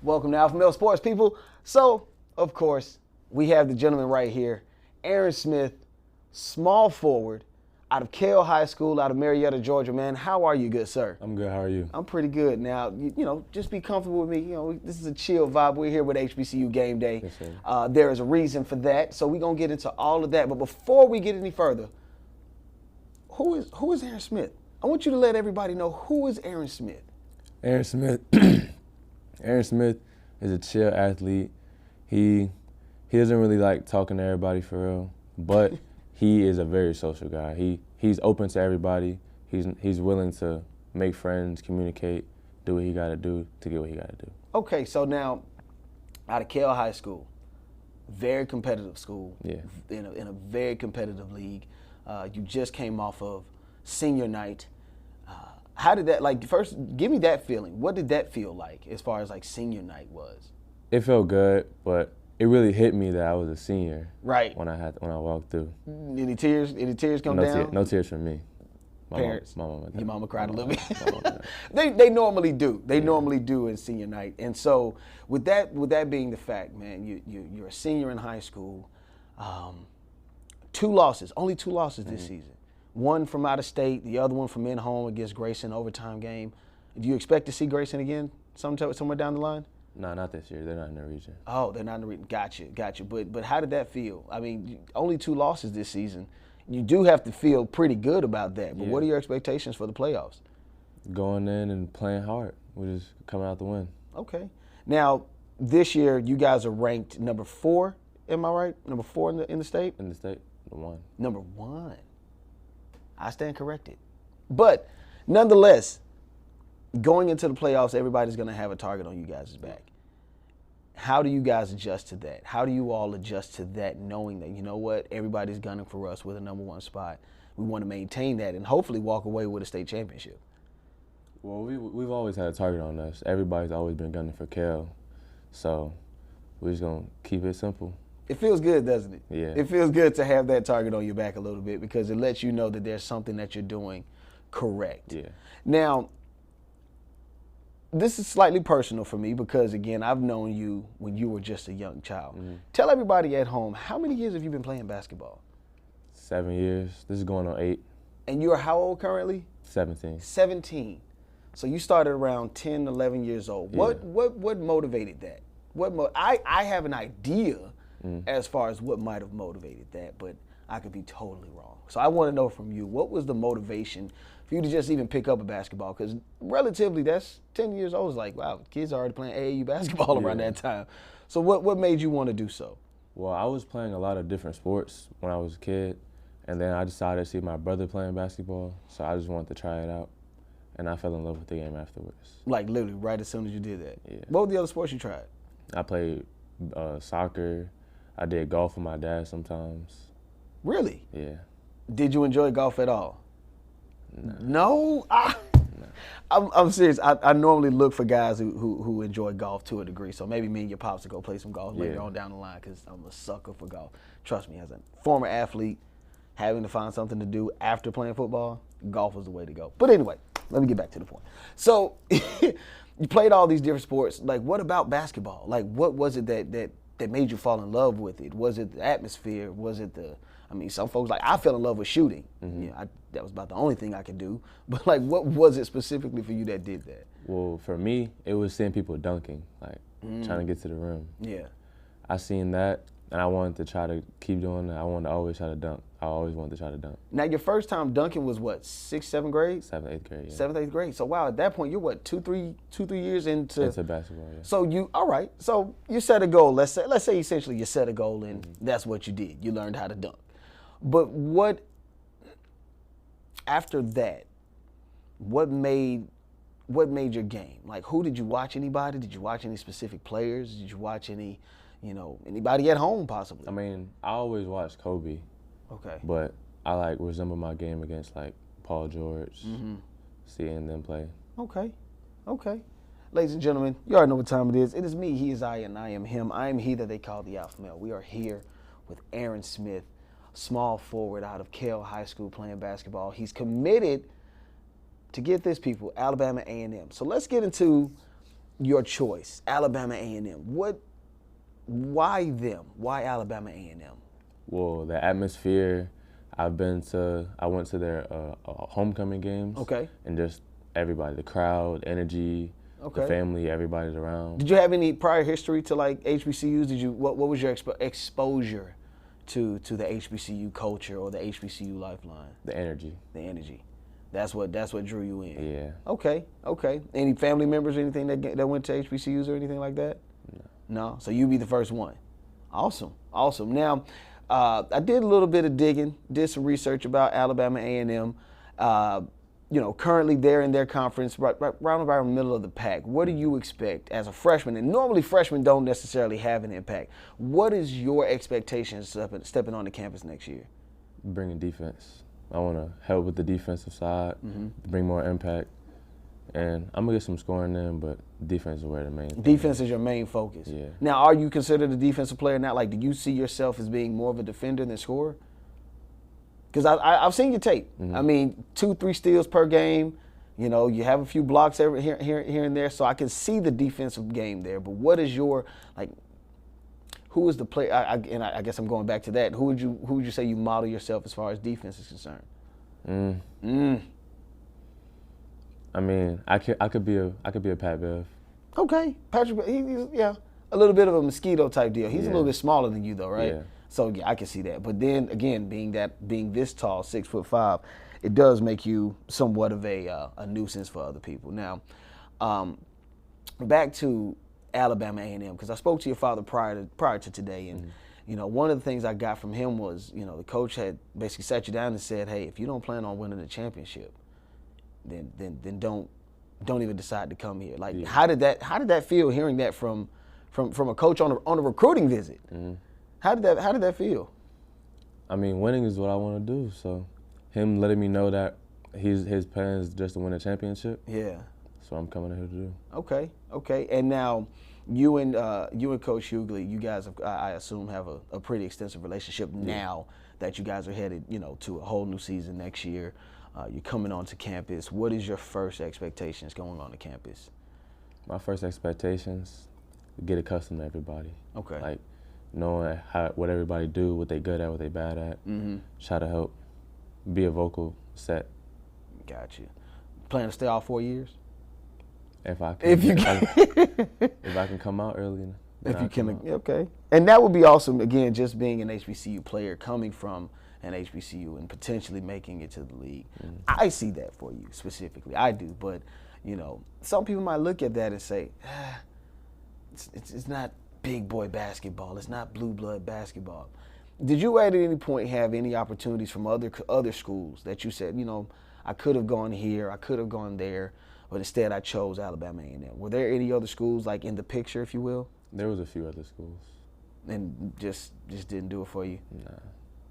Welcome to AlphaMale Sports, people. So, of course, we have the gentleman right here, Aaron Smith, small forward, out of Kell High School, out of Marietta, Georgia. Man, how are you, good sir? I'm good. How are you? I'm pretty good. Now, you know, just be comfortable with me. You know, this is a chill vibe. We're here with HBCU Game Day. Yes, sir. There is a reason for that, so we're going to get into all of that. But before we get any further, who is Aaron Smith? I want you to let everybody know, who is Aaron Smith? Aaron Smith. Aaron Smith is a chill athlete. He doesn't really like talking to everybody for real, but he is a very social guy. He's open to everybody. He's willing to make friends, communicate, do what he got to do to get what he got to do. Okay, so now, out of Kell High School, very competitive school, Yeah. in a very competitive league. You just came off of senior night. How did that, like, first, give me that feeling. What did that feel like as far as, like, senior night was? It felt good, but it really hit me that I was a senior. Right. When I walked through. Any tears come down? No tears from me. Parents. My mama. Your mama cried a little bit. My mama. They normally do. They normally do in senior night. And so with that being the fact, man, you're a senior in high school. Only two losses this season. One from out of state, the other one from in home against Grayson, overtime game. Do you expect to see Grayson again somewhere down the line? No, not this year. They're not in the region. Oh, they're not in the region. Gotcha. But how did that feel? I mean, only two losses this season. You do have to feel pretty good about that. But Yeah. what are your expectations for the playoffs? Going in and playing hard. We're just coming out to win. Okay. Now, this year you guys are ranked number 4. Am I right? Number 4 in the state. In the state, the one. Number 1. I stand corrected. But nonetheless, going into the playoffs, everybody's going to have a target on you guys' back. How do you guys adjust to that? How do you all adjust to that, knowing that, you know what, everybody's gunning for us with a number 1 spot? We want to maintain that and hopefully walk away with a state championship. Well, we've always had a target on us. Everybody's always been gunning for Kell. So we're just going to keep it simple. It feels good, doesn't it? Yeah. It feels good to have that target on your back a little bit because it lets you know that there's something that you're doing correct. Yeah. Now, this is slightly personal for me because, again, I've known you when you were just a young child. Mm-hmm. Tell everybody at home, how many years have you been playing basketball? 7 years. This is going on 8. And you're how old currently? 17. 17. So you started around 10, 11 years old. Yeah. What motivated that? I have an idea as far as what might have motivated that, but I could be totally wrong. So I want to know from you, what was the motivation for you to just even pick up a basketball? Because relatively, that's 10 years old. It's like, wow, kids are already playing AAU basketball around that time. So what made you want to do so? Well, I was playing a lot of different sports when I was a kid, and then I decided to see my brother playing basketball, so I just wanted to try it out, and I fell in love with the game afterwards. Like literally right as soon as you did that? Yeah. What were the other sports you tried? I played soccer. I did golf with my dad sometimes. Really? Yeah. Did you enjoy golf at all? No. No? I'm serious. I normally look for guys who enjoy golf to a degree. So maybe me and your pops will go play some golf later on down the line because I'm a sucker for golf. Trust me, as a former athlete, having to find something to do after playing football, golf was the way to go. But anyway, let me get back to the point. So you played all these different sports. Like, what about basketball? Like, what was it that made you fall in love with it? Was it the atmosphere? Was it some folks, like, I fell in love with shooting. Mm-hmm. That was about the only thing I could do. But, like, what was it specifically for you that did that? Well, for me, it was seeing people dunking, like trying to get to the rim. Yeah. I seen that, and I wanted to try to keep doing that. I wanted to always try to dunk. I always wanted to try to dunk. Now, your first time dunking was what, 6th, 7th grade? 7th, 8th grade, yeah. 7th, 8th grade. So, wow, at that point, you're what, 2-3 years into basketball, yeah. So all right. So you set a goal. Let's say essentially you set a goal and that's what you did. You learned how to dunk. But after that, what made your game? Like, who did you watch? Anybody? Did you watch any specific players? Did you watch anybody at home possibly? I mean, I always watched Kobe. Okay. But I resemble my game against like Paul George, seeing them play. Okay. Ladies and gentlemen, you already know what time it is. It is me, he is I, and I am him. I am he that they call the Alpha Male. We are here with Aaron Smith, small forward out of Kell High School playing basketball. He's committed to, get this, people, Alabama A&M. So let's get into your choice, Alabama A&M. Why them? Why Alabama A&M? Well, the atmosphere. I went to their homecoming games. Okay. And just everybody, the crowd, energy, the family, everybody's around. Did you have any prior history to like HBCUs? What was your exposure to the HBCU culture or the HBCU lifeline? The energy. The energy. That's what drew you in. Yeah. Okay. Any family members or anything that went to HBCUs or anything like that? No. So you be the first one. Awesome. Now, I did a little bit of digging, did some research about Alabama A&M. Currently they're in their conference right around the middle of the pack. What do you expect as a freshman? And normally freshmen don't necessarily have an impact. What is your expectations stepping on the campus next year? Bringing defense. I want to help with the defensive side, bring more impact. And I'm going to get some scoring in, but defense is where the main thing Defense is your main focus. Yeah. Now, are you considered a defensive player now? Like, do you see yourself as being more of a defender than scorer? Because I've seen your tape. I mean, 2-3 steals per game. You know, you have a few blocks here and there, so I can see the defensive game there. But what is your, like, who is the player? I guess I'm going back to that. Who would you say you model yourself as far as defense is concerned? I mean, I could be a Pat Bev. Okay, Patrick. He's a little bit of a mosquito type deal. He's a little bit smaller than you though, right? Yeah. So yeah, I can see that. But then again, being this tall, 6'5", it does make you somewhat of a nuisance for other people. Now, back to Alabama A&M, because I spoke to your father prior to today, and one of the things I got from him was, the coach had basically sat you down and said, hey, if you don't plan on winning the championship, then don't even decide to come here. Like, how did that feel hearing that from a coach on a recruiting visit? How did that feel? I mean, winning is what I want to do. So, him letting me know that his plan is just to win a championship. Yeah. So I'm coming here to do. Okay. And now, you and Coach Hughley, you guys, I assume, have a pretty extensive relationship now that you guys are headed, to a whole new season next year. You're coming onto campus. What is your first expectations going on to campus? My first expectations, get accustomed to everybody. Okay. Like, knowing what everybody do, what they good at, what they bad at. Try to help be a vocal set. Gotcha. Plan to stay all 4 years? If I can. If I can come out early. If you can, okay. And that would be awesome, again, just being an HBCU player, coming from an HBCU and potentially making it to the league. I see that for you specifically. I do. But, some people might look at that and say, it's not big boy basketball. It's not blue blood basketball. Did you at any point have any opportunities from other schools that you said, I could have gone here, I could have gone there, but instead I chose Alabama A&M? Were there any other schools like in the picture, if you will? There was a few other schools. And just didn't do it for you? Nah.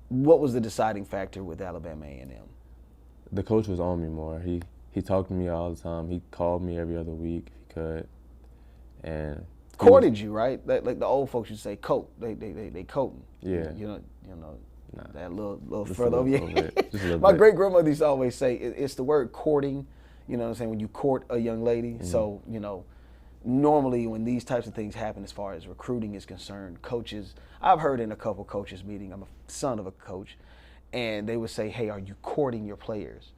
What was the deciding factor with Alabama A&M? The coach was on me more. He talked to me all the time. He called me every other week if he could. And courted you, right? Like the old folks used to say, coat. They coating. Yeah. Nah. That little further over your My great grandmother used to always say it's the word courting. You know what I'm saying? When you court a young lady. So normally when these types of things happen, as far as recruiting is concerned, coaches, I've heard in a couple coaches meeting, I'm a son of a coach, and they would say, hey, are you courting your players?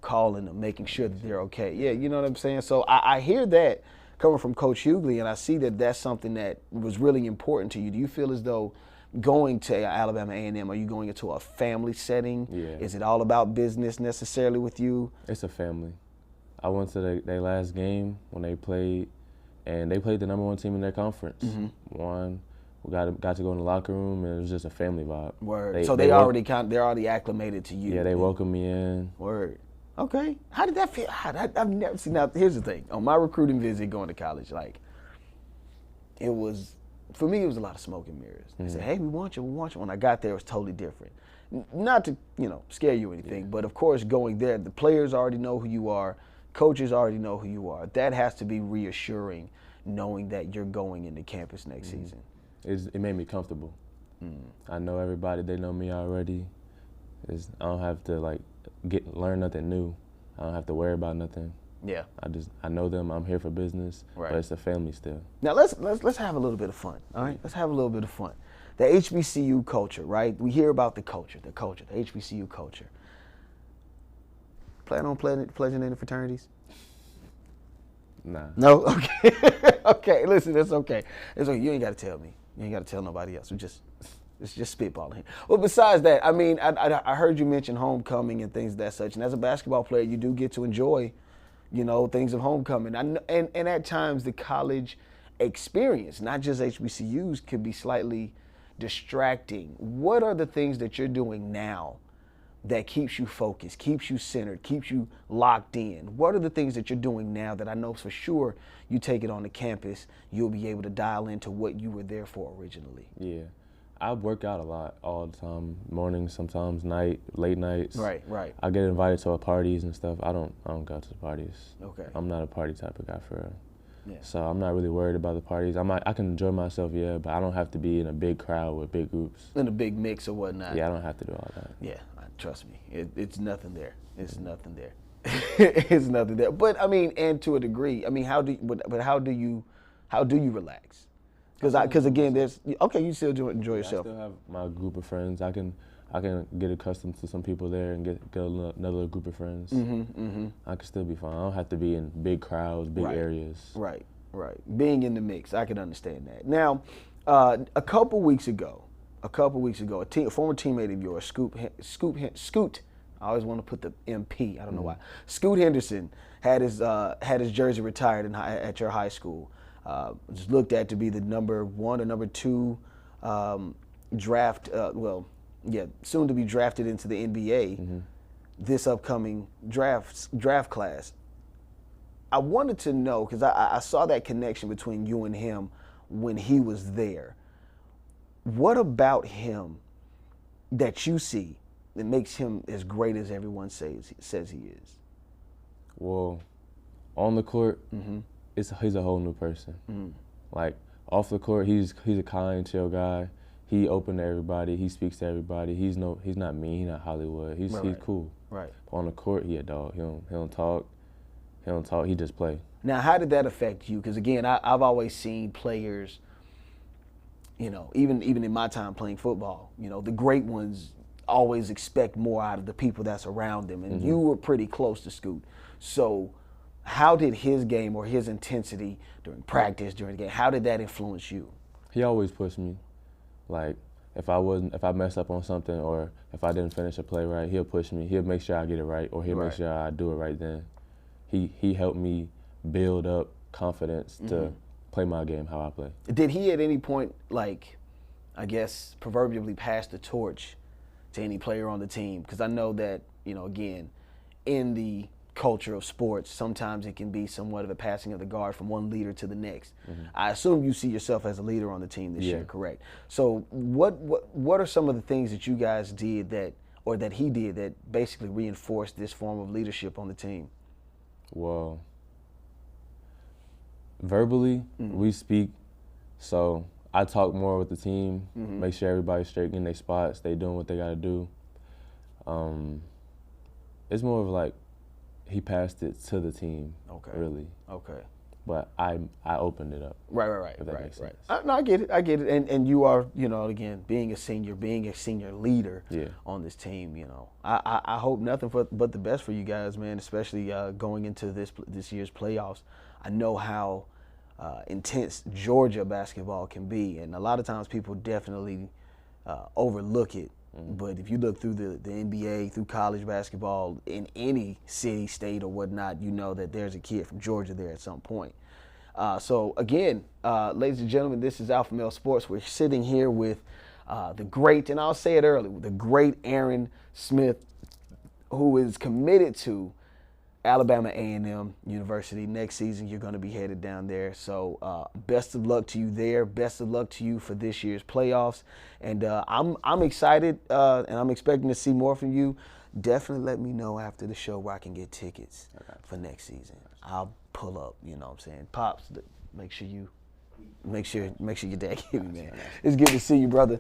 Calling them, making sure that they're okay. Yeah, you know what I'm saying? So I hear that coming from Coach Hughley, and I see that that's something that was really important to you. Do you feel as though going to Alabama A&M, are you going into a family setting? Yeah. Is it all about business necessarily with you? It's a family. I went to their last game when they played, and they played the number 1 team in their conference. Won. We got to go in the locker room, and it was just a family vibe. Word. So they're already acclimated to you. Yeah, they welcomed me in. Word. Okay. How did that feel? I've never seen. Now, here's the thing. On my recruiting visit going to college, for me, it was a lot of smoke and mirrors. They said, hey, we want you. When I got there, it was totally different. Not to, scare you or anything, but of course, going there, the players already know who you are. Coaches already know who you are. That has to be reassuring, knowing that you're going into campus next season. It made me comfortable. I know everybody. They know me already. I don't have to learn nothing new. I don't have to worry about nothing. Yeah. I know them. I'm here for business, Right. but it's a family still. Now let's have a little bit of fun. All right, let's have a little bit of fun. The HBCU culture, right? We hear about the HBCU culture. Plan on pledging any fraternities? Nah. No? Okay. Okay, listen, it's okay. It's okay. You ain't got to tell me. You ain't got to tell nobody else. It's just spitballing here. Well, besides that, I mean, I heard you mention homecoming and things of that such. And as a basketball player, you do get to enjoy, things of homecoming. And at times the college experience, not just HBCUs, can be slightly distracting. What are the things that you're doing now that keeps you focused, keeps you centered, keeps you locked in? What are the things that you're doing now that I know for sure you take it on the campus, you'll be able to dial into what you were there for originally? Yeah. I work out a lot all the time, mornings, sometimes late nights. Right. I get invited to parties and stuff. I don't go to the parties. Okay. I'm not a party type of guy for real. Yeah. So I'm not really worried about the parties. I can enjoy myself, yeah, but I don't have to be in a big crowd with big groups. In a big mix or whatnot. Yeah, I don't have to do all that. Yeah, trust me, it's nothing there. It's nothing there. It's nothing there. But I mean, and to a degree, I mean, how do you relax? Because again, you still enjoy yourself. I still have my group of friends. I can get accustomed to some people there and get another group of friends. I can still be fine. I don't have to be in big crowds, big areas. Right. Being in the mix, I can understand that. Now, a couple weeks ago, a former teammate of yours, Scoot. I always want to put the MP. I don't know why. Scoot Henderson had his jersey retired at your high school. Was looked at to be the number 1 or number 2 draft. Soon to be drafted into the NBA. This upcoming draft class. I wanted to know, because I saw that connection between you and him when he was there. What about him that you see that makes him as great as everyone says he is? Well, on the court, he's a whole new person. Like off the court, he's a kind, chill guy. He open to everybody. He speaks to everybody. He's not mean. He's not Hollywood. He's cool. Right. On the court, he a dog. He don't talk. He just play. Now, how did that affect you? Because again, I've always seen players, even in my time playing football, the great ones always expect more out of the people that's around them, and you were pretty close to Scoot. So, how did his game or his intensity during practice, during the game, how did that influence you? He always pushed me. Like if I messed up on something or if I didn't finish a play right, he'll push me. He'll make sure I get it right, or he'll make sure I do it right then. He helped me build up confidence to play my game how I play. Did he at any point, like, I guess, proverbially pass the torch to any player on the team? Because I know that, again, in the culture of sports, sometimes it can be somewhat of a passing of the guard from one leader to the next. I assume you see yourself as a leader on the team this year, correct? So what are some of the things that you guys did that he did that basically reinforced this form of leadership on the team? Well, verbally, we speak, so I talk more with the team, make sure everybody's straight in their spots, they doing what they got to do. It's more of like he passed it to the team, really. Okay. But I opened it up. Right. No, I get it. And you are, again, being a senior leader on this team, I hope nothing but the best for you guys, man, especially going into this year's playoffs. I know how intense Georgia basketball can be, and a lot of times people definitely overlook it. But if you look through the NBA, through college basketball, in any city, state, or whatnot, you know that there's a kid from Georgia there at some point. So again, ladies and gentlemen, this is AlphaMale Sports. We're sitting here with the great, and I'll say it early, the great Aaron Smith, who is committed to Alabama A&M University. Next season, you're going to be headed down there. So best of luck to you there. Best of luck to you for this year's playoffs. And I'm excited, and I'm expecting to see more from you. Definitely let me know after the show where I can get tickets for next season. I'll pull up, you know what I'm saying. Pops, make sure your dad give me, man. It's good to see you, brother.